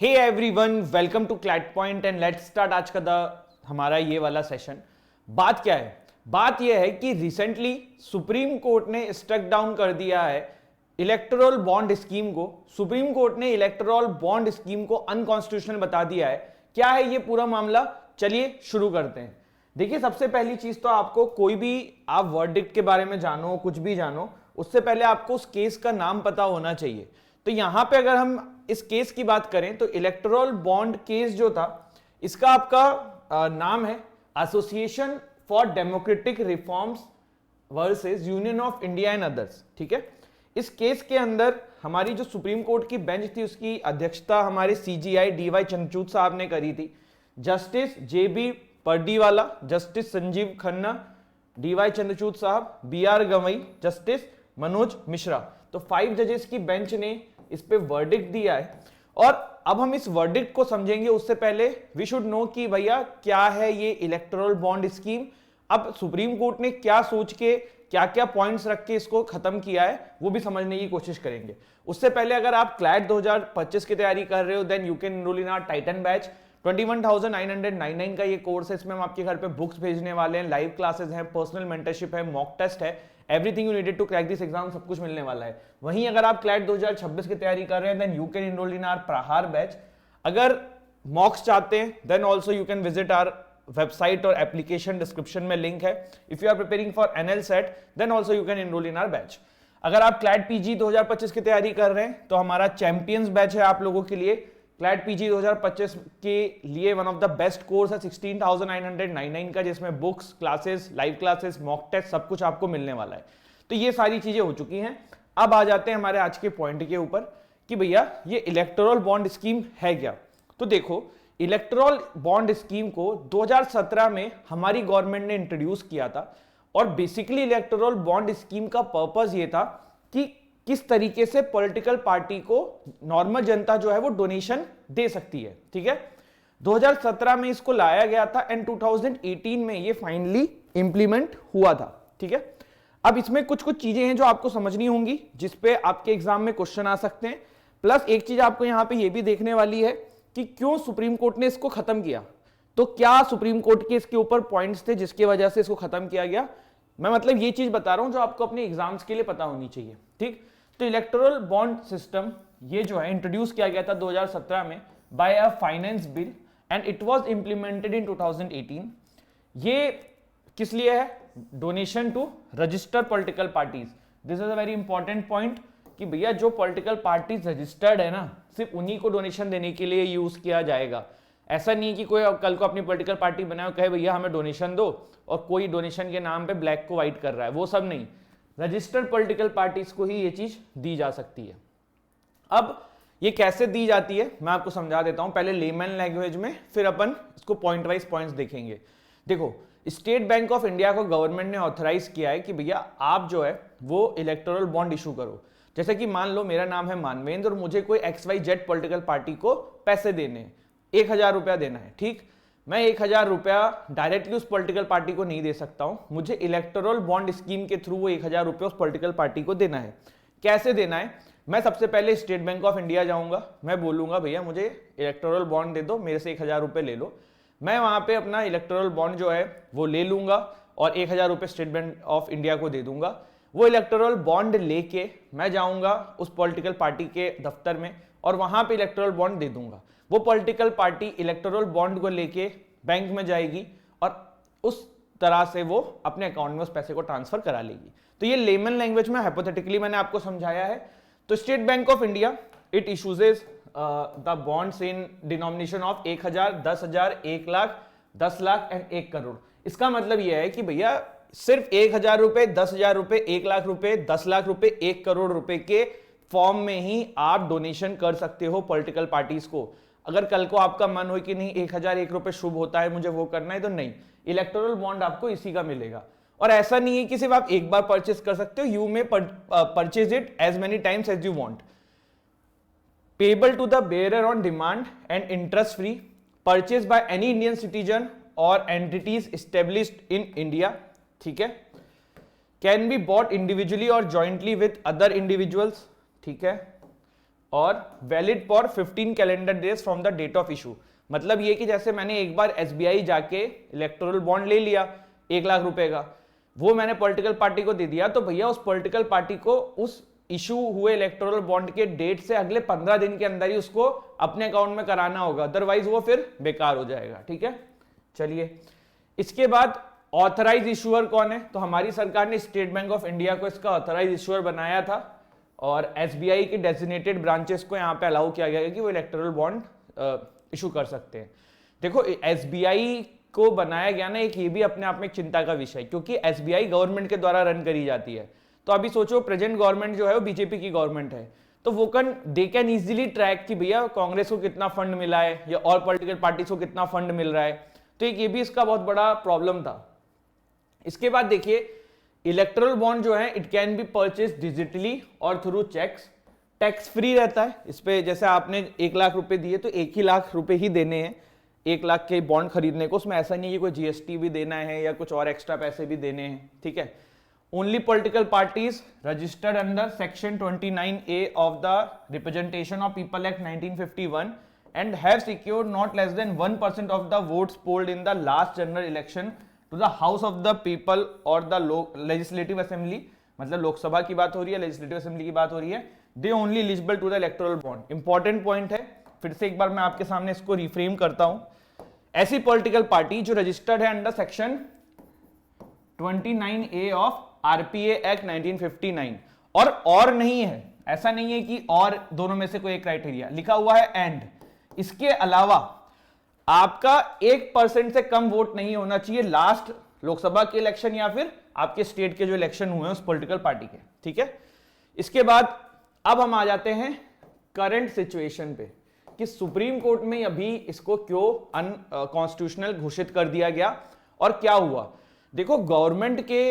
Hey everyone, welcome to CLAT point and let's start आज का हमारा ये वाला सेशन। बात क्या है? बात यह है कि रिसेंटली सुप्रीम कोर्ट ने स्ट्रक डाउन कर दिया है इलेक्टोरल बॉन्ड स्कीम को। सुप्रीम कोर्ट ने इलेक्टोरल बॉन्ड स्कीम को अनकॉन्स्टिट्यूशनल बता दिया है। क्या है ये पूरा मामला? चलिए शुरू करते हैं। देखिए, सबसे पहली चीज तो आपको कोई भी आप वर्डिक्ट के बारे में जानो, कुछ भी जानो, उससे पहले आपको उस केस का नाम पता होना चाहिए। तो यहां पे अगर हम इस केस की बात करें तो इलेक्टोरल बॉन्ड केस जो था, इसका आपका नाम है association for democratic reforms versus union of India and others. ठीक है, इस केस के अंदर हमारी जो सुप्रीम कोर्ट की बेंच थी, उसकी अध्यक्षता हमारे सीजीआई डीवाई चंद्रचूड़ साहब ने करी थी। जस्टिस जेबी पर्डीवाला, जस्टिस संजीव खन्ना, डीवाई चंद्रचूड़ साहब, बीआर गवई, जस्टिस मनोज मिश्रा। तो 5 जजेस की बेंच ने इस पे वर्डिक्ट दिया है। और अब हम इस वर्डिक्ट को समझेंगे, उससे पहले वी शुड नो कि भैया क्या है ये इलेक्टोरल बॉन्ड स्कीम। अब सुप्रीम कोर्ट ने क्या सोच के, क्या क्या पॉइंट्स रख के इसको खत्म किया है, वो भी समझने की कोशिश करेंगे। उससे पहले अगर आप क्लैट 2025 की तैयारी कर रहे हो, then you can enroll in our Titan batch. 21,999 का ये कोर्स है। इसमें हम आपके घर पे बुक्स भेजने वाले हैं, लाइव क्लासेस हैं, पर्सनल मेंटरशिप है, मॉक टेस्ट है, everything you needed to crack this exam, सब कुछ मिलने वाला है। वहीं अगर आप क्लैट 2026 की तैयारी कर रहे हैं, then you can enroll in our Prahar batch. अगर मॉक्स चाहते हैं, then also you can visit our website और एप्लीकेशन, डिस्क्रिप्शन में लिंक है। If you are preparing for NL SAT, then also you can enroll in our batch. अगर आप CLAT PG 2025 की तैयारी कर रहे हैं, तो हमारा चैंपियंस बैच है आप लोगों के लिए। क्लैट पीजी 2025 के लिए one of the best course है 16,999 का, जिसमें books, classes, live classes, mock test, सब कुछ आपको मिलने वाला है। तो ये सारी चीजें हो चुकी हैं। अब आ जाते हैं हमारे आज के पॉइंट के ऊपर कि भैया ये इलेक्टोरल बॉन्ड स्कीम है क्या। तो देखो, इलेक्टोरल बॉन्ड स्कीम को 2017 में हमारी गवर्नमेंट ने इंट्रोड्यूस किया था। और बेसिकली इलेक्टोरल बॉन्ड स्कीम का पर्पस ये था कि किस तरीके से पॉलिटिकल पार्टी को नॉर्मल जनता जो है वो डोनेशन दे सकती है। ठीक है, 2017 में इसको लाया गया था एंड 2018 में ये फाइनली इंप्लीमेंट हुआ था। ठीक है, अब इसमें कुछ कुछ चीजें हैं जो आपको समझनी होंगी, जिसपे आपके एग्जाम में क्वेश्चन आ सकते हैं। प्लस एक चीज आपको यहां पे ये भी देखने वाली है कि क्यों सुप्रीम कोर्ट ने इसको खत्म किया। तो क्या सुप्रीम कोर्ट के इसके ऊपर पॉइंट्स थे जिसकी वजह से इसको खत्म किया गया। मैं मतलब ये चीज बता रहा हूं जो आपको अपने एग्जाम्स के लिए पता होनी चाहिए। ठीक, तो इलेक्टोरल बॉन्ड सिस्टम ये जो है इंट्रोड्यूस किया गया था 2017 में by a finance bill and it was implemented in 2018। ये किस लिए है? Donation to registered political parties. This is a very important point कि भैया जो पॉलिटिकल पार्टीज रजिस्टर्ड है ना, सिर्फ उन्हीं को डोनेशन देने के लिए यूज किया जाएगा। ऐसा नहीं कि कोई कल को अपनी पॉलिटिकल पार्टी बनाए, कहे भैया हमें डोनेशन दो, और कोई डोनेशन के नाम पे ब्लैक को व्हाइट कर रहा है, वो सब नहीं। रजिस्टर्ड पॉलिटिकल पार्टीज को ही ये चीज दी जा सकती है। अब ये कैसे दी जाती है मैं आपको समझा देता हूं, पहले लेमन लैंग्वेज में, फिर अपन इसको पॉइंट वाइज पॉइंट्स देखेंगे। देखो, स्टेट बैंक ऑफ इंडिया को गवर्नमेंट ने ऑथराइज किया है कि भैया आप जो है वो इलेक्टोरल बॉन्ड इशू करो। जैसे कि मान लो मेरा नाम है मानवेंद्र और मुझे कोई XYZ पॉलिटिकल पार्टी को पैसे देने हैं, 1,000 रुपया देना है। ठीक, मैं 1,000 रुपया डायरेक्टली उस पॉलिटिकल पार्टी को नहीं दे सकता हूं, मुझे इलेक्टोरल बॉन्ड स्कीम के थ्रू वो 1,000 रुपया उस पॉलिटिकल पार्टी को देना है। कैसे देना है? मैं सबसे पहले स्टेट बैंक ऑफ इंडिया जाऊंगा, मैं बोलूंगा भैया मुझे इलेक्टोरल बॉन्ड दे दो, मेरे से 1,000 रुपये ले लो। मैं वहां पे अपना इलेक्टोरल बॉन्ड जो है वो ले लूंगा और 1,000 रुपये स्टेट बैंक ऑफ इंडिया को दे दूंगा। वो इलेक्टोरल बॉन्ड लेके मैं जाऊंगा उस पॉलिटिकल पार्टी के दफ्तर में और वहां पे इलेक्टोरल बॉन्ड दे दूंगा। वो पॉलिटिकल पार्टी इलेक्टोरल बॉन्ड को लेके बैंक में जाएगी और उस तरह से वो अपने अकाउंट में उस पैसे को ट्रांसफर करा लेगी। तो ये लेमन लैंग्वेज में हाइपोथेटिकली मैंने आपको समझाया है। तो State Bank of India it issues the bonds in denomination of 1,000, 10,000, 1 lakh, 10 lakh and 1 crore. इसका मतलब यह है कि भैया सिर्फ 1,000 रुपए, 10,000 रुपए, 1 लाख रुपए, 10 लाख रुपए, 1 करोड़ रुपए के फॉर्म में ही आप डोनेशन कर सकते हो पॉलिटिकल पार्टीज को। अगर कल को आपका मन हो कि नहीं 1,001 रुपए शुभ होता है, मुझे वो करना है, तो नहीं, इलेक्टोरल बॉन्ड आपको इसी का मिलेगा। और ऐसा नहीं है कि सिर्फ आप एक बार परचेज कर सकते हो, you may purchase it as many times as you want. Payable to the bearer on demand and interest free, purchase by any Indian citizen और एंटिटीज एस्टेब्लिश्ड इन इंडिया। ठीक है, कैन बी बॉट इंडिविजुअली और jointly with other individuals. ठीक है, और valid for 15 calendar days from the date of issue. मतलब ये कि जैसे मैंने एक बार एसबीआई जाके इलेक्टोरल बॉन्ड ले लिया 1 लाख रुपए का, वो मैंने पॉलिटिकल पार्टी को दे दिया, तो भैया उस पॉलिटिकल पार्टी को उस इशू हुए इलेक्टोरल बॉन्ड के डेट से अगले 15 दिन के अंदर ही उसको अपने अकाउंट में कराना होगा, अदरवाइज वो फिर बेकार हो जाएगा। ठीक है, चलिए इसके बाद ऑथराइज इशूअर कौन है? तो हमारी सरकार ने स्टेट बैंक ऑफ इंडिया को इसका ऑथराइज इशूअर बनाया था और एसबीआई के डेजिग्नेटेड ब्रांचेस को यहाँ पे अलाउ किया गया कि वो इलेक्टोरल बॉन्ड इशू कर सकते हैं। देखो एसबीआई को बनाया गया ना, एक ये भी अपने आप में एक चिंता का विषय, क्योंकि एसबीआई गवर्नमेंट के द्वारा रन करी जाती है। तो अभी सोचो प्रेजेंट गवर्नमेंट जो है वो बीजेपी की गवर्नमेंट है, तो वो दे कैन इजीली ट्रैक कि भैया कांग्रेस को कितना फंड मिला है या और पॉलिटिकल पार्टीज को कितना फंड मिल रहा है। तो एक ये भी इसका बहुत बड़ा प्रॉब्लम था। इसके बाद देखिए इलेक्टोरल बॉन्ड जो है it can be purchase digitally और थ्रू चेक्स, टैक्स फ्री रहता है इस पे। जैसे आपने 1 लाख रुपए दिए तो 1 ही लाख रुपए ही देने हैं 1 लाख के बॉन्ड खरीदने को, उसमें ऐसा नहीं है कि कोई जीएसटी भी देना है या कुछ और एक्स्ट्रा पैसे भी देने हैं। ठीक है, only political parties registered under section 29A of the representation of people act 1951 and have secured not less than 1% of the votes polled in the last general election to the house of the people और the legislative assembly, मतलब लोकसभा की बात हो रही है, legislative assembly की बात हो रही है, they only eligible to the electoral bond. Important point है, फिर से एक बार मैं आपके सामने इसको रिफ्रेम करता हूं। ऐसी पॉलिटिकल पार्टी जो रजिस्टर्ड है under section 29A of RPA act 1959 और नहीं है, ऐसा नहीं है कि और दोनों में से कोई एक क्राइटेरिया लिखा हुआ है एंड, इसके अलावा आपका 1% से कम वोट नहीं होना चाहिए लास्ट लोकसभा के इलेक्शन या फिर आपके स्टेट के जो इलेक्शन हुए हैं उस पॉलिटिकल पार्टी के। ठीक है, इसके बाद अब हम आ जाते हैं करंट सिचुएशन पे कि सुप्रीम कोर्ट में अभी इसको क्यों अनकॉन्स्टिट्यूशनल घोषित कर दिया गया और क्या हुआ। देखो गवर्नमेंट के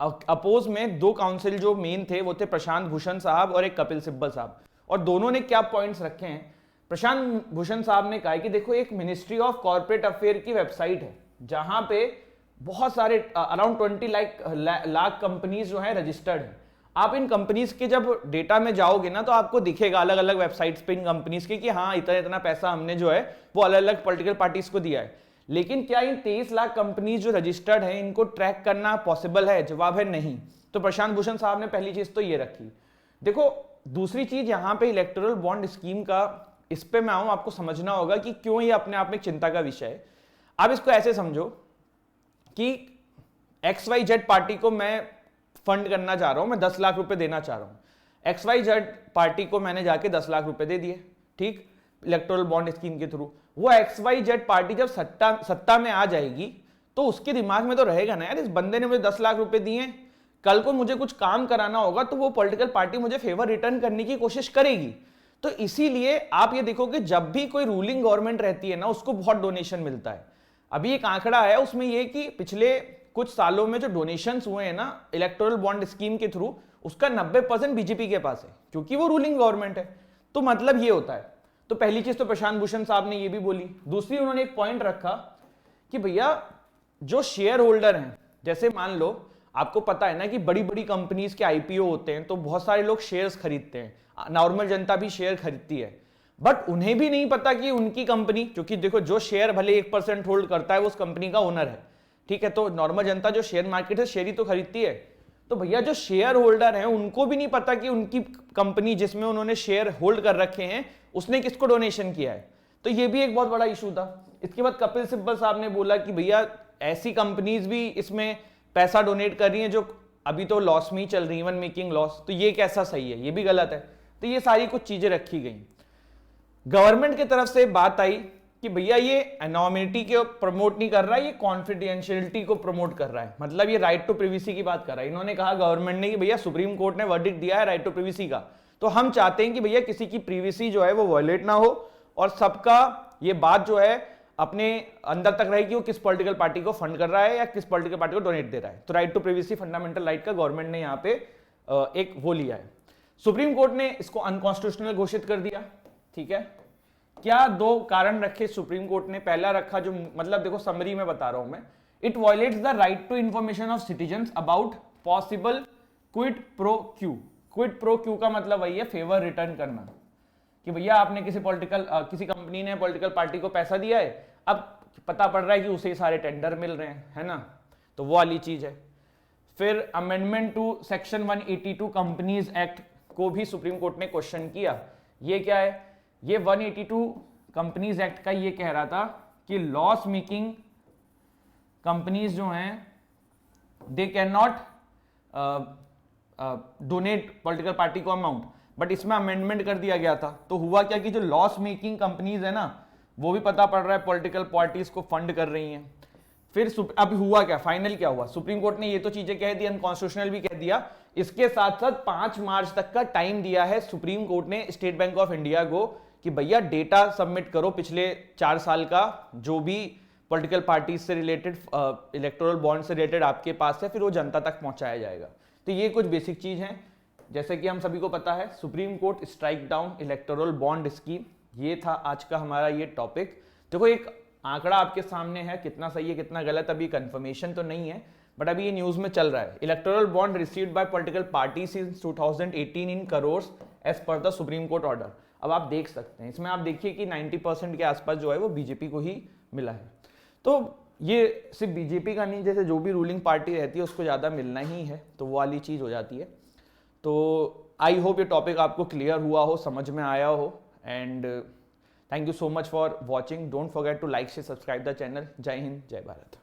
अपोज में 2 काउंसिल जो मेन थे वो थे प्रशांत भूषण साहब और एक कपिल सिब्बल साहब, और दोनों ने क्या पॉइंट्स रखे हैं। प्रशांत भूषण साहब ने कहा कि देखो एक मिनिस्ट्री ऑफ कॉर्पोरेट अफेयर की वेबसाइट है जहां पे बहुत सारे अराउंड 20 लाख कंपनीज जो है रजिस्टर्ड है। आप इन कंपनीज के जब डेटा में जाओगे ना तो आपको दिखेगा अलग अलग वेबसाइट्स पे इन कंपनीज के कि हाँ इतना इतना पैसा हमने जो है वो अलग अलग पॉलिटिकल पार्टीज को दिया है। लेकिन क्या इन 23 लाख कंपनीज जो रजिस्टर्ड है इनको ट्रैक करना पॉसिबल है? जवाब है नहीं। तो प्रशांत भूषण साहब ने पहली चीज तो ये रखी। देखो दूसरी चीज यहां पे इलेक्टोरल बॉन्ड स्कीम का, इस पे मैं आऊं, आपको समझना होगा कि क्यों ये अपने आप में चिंता का विषय है। आप इसको ऐसे समझो कि XYZ पार्टी को मैं फंड करना चाह रहा हूं, मैं 10 लाख रुपए देना चाह रहा हूं। XYZ पार्टी को मैंने जाके 10 लाख रुपए दे दिए, ठीक, इलेक्टोरल बॉन्ड स्कीम के थ्रू। वो XYZ पार्टी जब सत्ता में आ जाएगी तो उसके दिमाग में तो रहेगा ना यार, इस बंदे ने मुझे 10 लाख रुपए दिए, कल को मुझे कुछ काम कराना होगा तो वो पॉलिटिकल पार्टी मुझे फेवर रिटर्न करने की कोशिश करेगी। तो इसीलिए आप ये देखो कि जब भी कोई रूलिंग गवर्नमेंट रहती है ना उसको बहुत डोनेशन मिलता है। अभी एक आंकड़ा है उसमें ये कि पिछले कुछ सालों में जो डोनेशंस हुए हैं ना इलेक्टोरल बॉन्ड स्कीम के थ्रू, उसका 90% बीजेपी के पास है क्योंकि वो रूलिंग गवर्नमेंट है। तो मतलब ये होता है। तो पहली चीज तो प्रशांत भूषण साहब ने ये भी बोली। दूसरी उन्होंने एक पॉइंट रखा कि भैया जो शेयर होल्डर हैं, जैसे मान लो आपको पता है ना कि बड़ी बड़ी कंपनीज के आईपीओ होते हैं तो बहुत सारे लोग शेयर्स खरीदते हैं, नॉर्मल जनता भी शेयर खरीदती है, बट उन्हें भी नहीं पता कि उनकी कंपनी, क्योंकि देखो जो शेयर भले 1% होल्ड करता है वो उस कंपनी का ओनर है, ठीक है। तो नॉर्मल जनता जो शेयर मार्केट है शेयर ही तो खरीदती है। तो भैया जो शेयर होल्डर हैं उनको भी नहीं पता कि उनकी कंपनी जिसमें उन्होंने शेयर होल्ड कर रखे हैं उसने किसको डोनेशन किया है। तो ये भी एक बहुत बड़ा इशू था। इसके बाद कपिल सिब्बल साहब ने बोला कि भैया ऐसी कंपनीज भी इसमें पैसा डोनेट कर रही हैं जो अभी तो लॉस में ही चल रही है, इवन मेकिंग लॉस, तो ये कैसा सही है, ये भी गलत है। तो ये सारी कुछ चीजें रखी गई। गवर्नमेंट की तरफ से बात आई कि भैया ये एनोनिमिटी को प्रमोट नहीं कर रहा है, ये कॉन्फिडेंशियलिटी को प्रमोट कर रहा है, मतलब ये राइट टू प्रिवेसी की बात कर रहा है। इन्होंने कहा गवर्नमेंट ने कि भैया सुप्रीम कोर्ट ने वर्डिक्ट दिया है राइट टू प्रिवेसी का, तो हम चाहते हैं कि भैया किसी की प्रिवेसी जो है वो वायलेट ना हो और सबका ये बात जो है अपने अंदर तक रहे कि वो किस पॉलिटिकल पार्टी को फंड कर रहा है या किस पॉलिटिकल पार्टी को डोनेट दे रहा है। तो right to privacy fundamental right का गवर्नमेंट ने यहाँ पे एक वो लिया है। सुप्रीम कोर्ट ने इसको अनकॉन्स्टिट्यूशनल घोषित कर दिया, ठीक है। क्या 2 कारण रखे सुप्रीम कोर्ट ने। पहला रखा जो, मतलब देखो समरी में बता रहा हूं मैं, it violates the right to information of citizens about possible quid pro quo. Quid pro quo का मतलब वही है फेवर रिटर्न करना। कि भैया आपने किसी कंपनी ने पॉलिटिकल पार्टी को पैसा दिया है, अब पता पड़ रहा है कि उसे सारे टेंडर मिल रहे हैं, है ना, तो वो वाली चीज है। फिर amendment to section 182 companies act को भी सुप्रीम कोर्ट ने क्वेश्चन किया। ये क्या है, ये 182 कंपनीज एक्ट का ये कह रहा था कि लॉस मेकिंग कंपनीज जो हैं they can not donate political party को अमाउंट, बट इसमें अमेंडमेंट कर दिया गया था। तो हुआ क्या कि जो लॉस मेकिंग कंपनीज है ना, वो भी पता पड़ रहा है पॉलिटिकल पार्टीज को फंड कर रही हैं। फिर अब हुआ क्या, फाइनल क्या हुआ, सुप्रीम कोर्ट ने ये तो चीजें कह दी, अनकॉन्स्टिट्यूशनल भी कह दिया। इसके साथ साथ 5 मार्च तक का टाइम दिया है सुप्रीम कोर्ट ने स्टेट बैंक ऑफ इंडिया को कि भैया डेटा सबमिट करो पिछले 4 साल का, जो भी पॉलिटिकल पार्टी से रिलेटेड, इलेक्टोरल बॉन्ड से रिलेटेड आपके पास है, फिर वो जनता तक पहुंचाया जाएगा। तो ये कुछ बेसिक चीज है। जैसे कि हम सभी को पता है, supreme court strike down electoral bond scheme, ये था आज का हमारा ये टॉपिक। देखो एक आंकड़ा आपके सामने है, कितना सही है कितना गलत अभी कंफर्मेशन तो नहीं है, बट अभी ये न्यूज में चल रहा है। Electoral bond received by political party since 2018 in crores as per the supreme court order. अब आप देख सकते हैं, इसमें आप देखिए कि 90% के आसपास जो है वो बीजेपी को ही मिला है। तो ये सिर्फ बीजेपी का नहीं, जैसे जो भी रूलिंग पार्टी रहती है उसको ज़्यादा मिलना ही है, तो वो वाली चीज़ हो जाती है। तो आई होप ये टॉपिक आपको क्लियर हुआ हो, समझ में आया हो, and thank you so much for watching. Don't forget to like से सब्सक्राइब द चैनल। जय हिंद, जय भारत।